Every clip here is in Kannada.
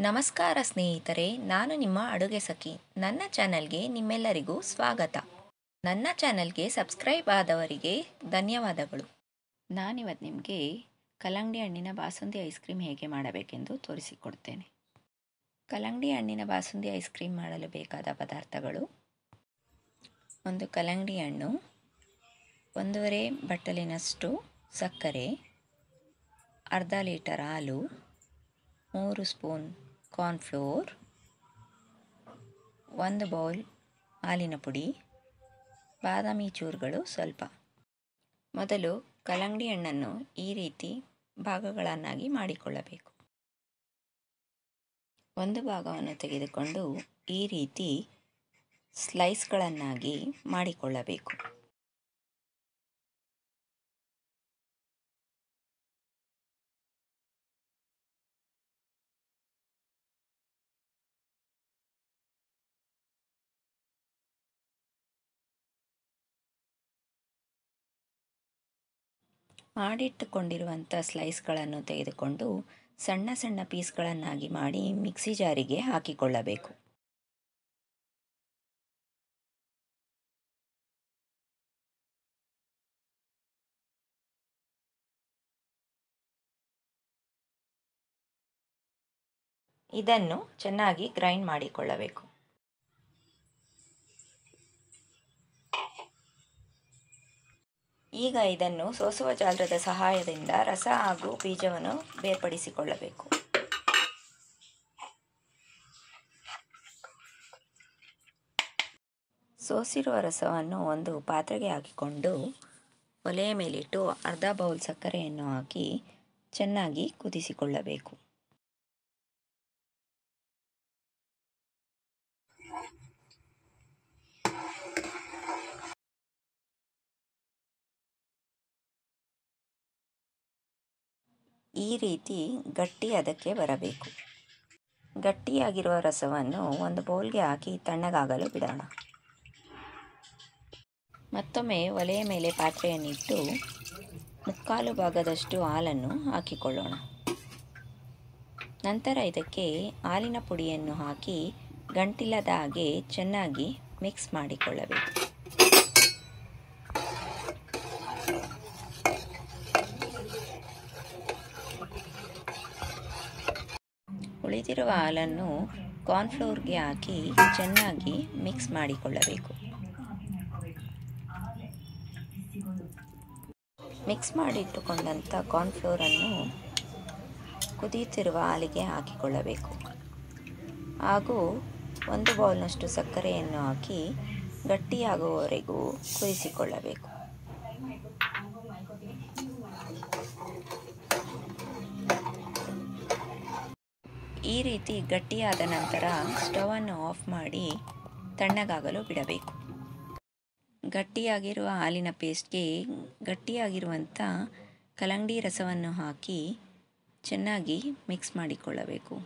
ನಮಸ್ಕಾರ ಸ್ನೇಹಿತರೆ, ನಾನು ನಿಮ್ಮ ಅಡುಗೆ ಸಖಿ. ನನ್ನ ಚಾನಲ್ಗೆ ನಿಮ್ಮೆಲ್ಲರಿಗೂ ಸ್ವಾಗತ. ನನ್ನ ಚಾನಲ್ಗೆ ಸಬ್ಸ್ಕ್ರೈಬ್ ಆದವರಿಗೆ ಧನ್ಯವಾದಗಳು. ನಾನಿವತ್ತು ನಿಮಗೆ ಕಲ್ಲಂಗಡಿ ಹಣ್ಣಿನ ಬಾಸುಂದಿ ಐಸ್ ಕ್ರೀಮ್ ಹೇಗೆ ಮಾಡಬೇಕೆಂದು ತೋರಿಸಿಕೊಡ್ತೇನೆ. ಕಲ್ಲಂಗಡಿ ಹಣ್ಣಿನ ಬಾಸುಂದಿ ಐಸ್ ಕ್ರೀಮ್ ಮಾಡಲು ಬೇಕಾದ ಪದಾರ್ಥಗಳು: ಒಂದು ಕಲ್ಲಂಗಡಿ ಹಣ್ಣು, 1.5 ಬಟ್ಟಲಿನಷ್ಟು ಸಕ್ಕರೆ, ಅರ್ಧ ಲೀಟರ್ ಹಾಲು, 3 ಸ್ಪೂನ್ ಕಾರ್ನ್ಫ್ಲೋರ್, 1 ಬೌಲ್ ಹಾಲಿನ ಪುಡಿ, ಬಾದಾಮಿ ಚೂರುಗಳು ಸ್ವಲ್ಪ. ಮೊದಲು ಕಲ್ಲಂಗಡಿ ಹಣ್ಣನ್ನು ಈ ರೀತಿ ಭಾಗಗಳನ್ನಾಗಿ ಮಾಡಿಕೊಳ್ಳಬೇಕು. ಒಂದು ಭಾಗವನ್ನು ತೆಗೆದುಕೊಂಡು ಈ ರೀತಿ ಸ್ಲೈಸ್ಗಳನ್ನಾಗಿ ಮಾಡಿಕೊಳ್ಳಬೇಕು. ಮಾಡಿಟ್ಟುಕೊಂಡಿರುವಂಥ ಸ್ಲೈಸ್ಗಳನ್ನು ತೆಗೆದುಕೊಂಡು ಸಣ್ಣ ಸಣ್ಣ ಪೀಸ್ಗಳನ್ನಾಗಿ ಮಾಡಿ ಮಿಕ್ಸಿ ಜಾರಿಗೆ ಹಾಕಿಕೊಳ್ಳಬೇಕು. ಇದನ್ನು ಚೆನ್ನಾಗಿ ಗ್ರೈಂಡ್ ಮಾಡಿಕೊಳ್ಳಬೇಕು. ಈಗ ಇದನ್ನು ಸೋಸುವ ಜಾಲದ ಸಹಾಯದಿಂದ ರಸ ಹಾಗೂ ಬೀಜವನ್ನು ಬೇರ್ಪಡಿಸಿಕೊಳ್ಳಬೇಕು. ಸೋಸಿರುವ ರಸವನ್ನು ಒಂದು ಪಾತ್ರೆಗೆ ಹಾಕಿಕೊಂಡು ಒಲೆಯ ಮೇಲಿಟ್ಟು ಅರ್ಧ ಬೌಲ್ ಸಕ್ಕರೆಯನ್ನು ಹಾಕಿ ಚೆನ್ನಾಗಿ ಕುದಿಸಿಕೊಳ್ಳಬೇಕು. ಈ ರೀತಿ ಗಟ್ಟಿ ಅದಕ್ಕೆ ಬರಬೇಕು. ಗಟ್ಟಿಯಾಗಿರುವ ರಸವನ್ನು ಒಂದು ಬೌಲ್ಗೆ ಹಾಕಿ ತಣ್ಣಗಾಗಲು ಬಿಡೋಣ. ಮತ್ತೊಮ್ಮೆ ಒಲೆಯ ಮೇಲೆ ಪಾತ್ರೆಯನ್ನಿಟ್ಟು 3/4 ಭಾಗದಷ್ಟು ಹಾಲನ್ನು ಹಾಕಿಕೊಳ್ಳೋಣ. ನಂತರ ಇದಕ್ಕೆ ಹಾಲಿನ ಪುಡಿಯನ್ನು ಹಾಕಿ ಗಂಟಿಲ್ಲದ ಹಾಗೆ ಚೆನ್ನಾಗಿ ಮಿಕ್ಸ್ ಮಾಡಿಕೊಳ್ಳಬೇಕು. ಉಳಿದಿರುವ ಹಾಲನ್ನು ಕಾರ್ನ್ಫ್ಲೋರ್ಗೆ ಹಾಕಿ ಚೆನ್ನಾಗಿ ಮಿಕ್ಸ್ ಮಾಡಿಕೊಳ್ಳಬೇಕು. ಮಿಕ್ಸ್ ಮಾಡಿಟ್ಟುಕೊಂಡಂಥ ಕಾರ್ನ್ಫ್ಲೋರನ್ನು ಕುದಿಯುತ್ತಿರುವ ಹಾಲಿಗೆ ಹಾಕಿಕೊಳ್ಳಬೇಕು ಹಾಗೂ 1 ಬೌಲ್ನಷ್ಟು ಸಕ್ಕರೆಯನ್ನು ಹಾಕಿ ಗಟ್ಟಿಯಾಗುವವರೆಗೂ ಕುದಿಸಿಕೊಳ್ಳಬೇಕು. ಈ ರೀತಿ ಗಟ್ಟಿಯಾದ ನಂತರ ಸ್ಟವನ್ನು ಆಫ್ ಮಾಡಿ ತಣ್ಣಗಾಗಲು ಬಿಡಬೇಕು. ಗಟ್ಟಿಯಾಗಿರುವ ಹಾಲಿನ ಪೇಸ್ಟ್ಗೆ ಗಟ್ಟಿಯಾಗಿರುವಂಥ ಕಲ್ಲಂಗಡಿ ರಸವನ್ನು ಹಾಕಿ ಚೆನ್ನಾಗಿ ಮಿಕ್ಸ್ ಮಾಡಿಕೊಳ್ಳಬೇಕು.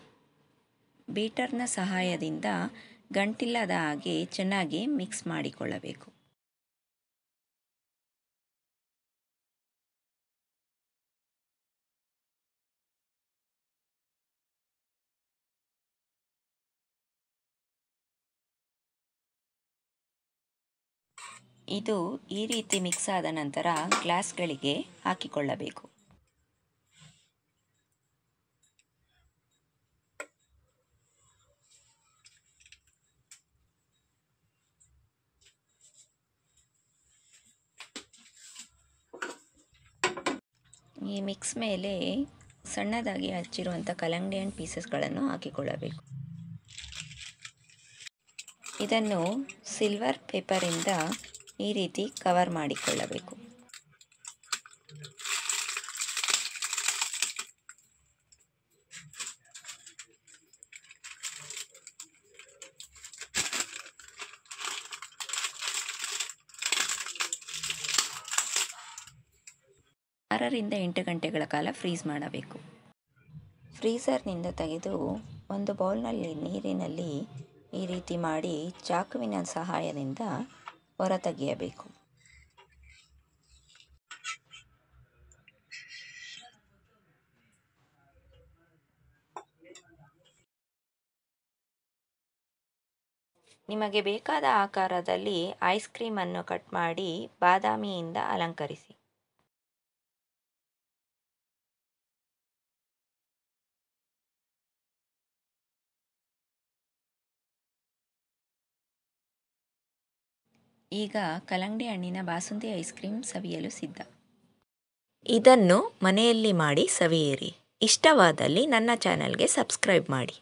ಬೀಟರ್ನ ಸಹಾಯದಿಂದ ಗಂಟಿಲ್ಲದ ಹಾಗೆ ಚೆನ್ನಾಗಿ ಮಿಕ್ಸ್ ಮಾಡಿಕೊಳ್ಳಬೇಕು. ಇದು ಈ ರೀತಿ ಮಿಕ್ಸ್ ಆದ ನಂತರ ಗ್ಲಾಸ್ಗಳಿಗೆ ಹಾಕಿಕೊಳ್ಳಬೇಕು. ಈ ಮಿಕ್ಸ್ ಮೇಲೆ ಸಣ್ಣದಾಗಿ ಹಚ್ಚಿರುವಂಥ ಕಲ್ಲಂಗಡಿ ಹಣ್ಣು ಪೀಸಸ್ಗಳನ್ನು ಹಾಕಿಕೊಳ್ಳಬೇಕು. ಇದನ್ನು ಸಿಲ್ವರ್ ಪೇಪರಿಂದ ಈ ರೀತಿ ಕವರ್ ಮಾಡಿಕೊಳ್ಳಬೇಕು. ರಿಂದ 8 ಗಂಟೆಗಳ ಕಾಲ ಫ್ರೀಸ್ ಮಾಡಬೇಕು. ಫ್ರೀಸರ್ನಿಂದ ತೆಗೆದು ಒಂದು ಬೌಲ್ನಲ್ಲಿ ನೀರಿನಲ್ಲಿ ಈ ರೀತಿ ಮಾಡಿ ಚಾಕುವಿನ ಸಹಾಯದಿಂದ ಹೊರತೆಗೆಯಬೇಕು. ನಿಮಗೆ ಬೇಕಾದ ಆಕಾರದಲ್ಲಿ ಐಸ್ ಕ್ರೀಮನ್ನು ಕಟ್ ಮಾಡಿ ಬಾದಾಮಿಯಿಂದ ಅಲಂಕರಿಸಿ. ಈಗ ಕಲ್ಲಂಗಡಿ ಹಣ್ಣಿನ ಬಾಸುಂದಿ ಐಸ್ ಕ್ರೀಮ್ ಸವಿಯಲು ಸಿದ್ಧ. ಇದನ್ನು ಮನೆಯಲ್ಲಿ ಮಾಡಿ ಸವಿಯಿರಿ. ಇಷ್ಟವಾದಲ್ಲಿ ನನ್ನ ಚಾನಲ್ಗೆ ಸಬ್ಸ್ಕ್ರೈಬ್ ಮಾಡಿ.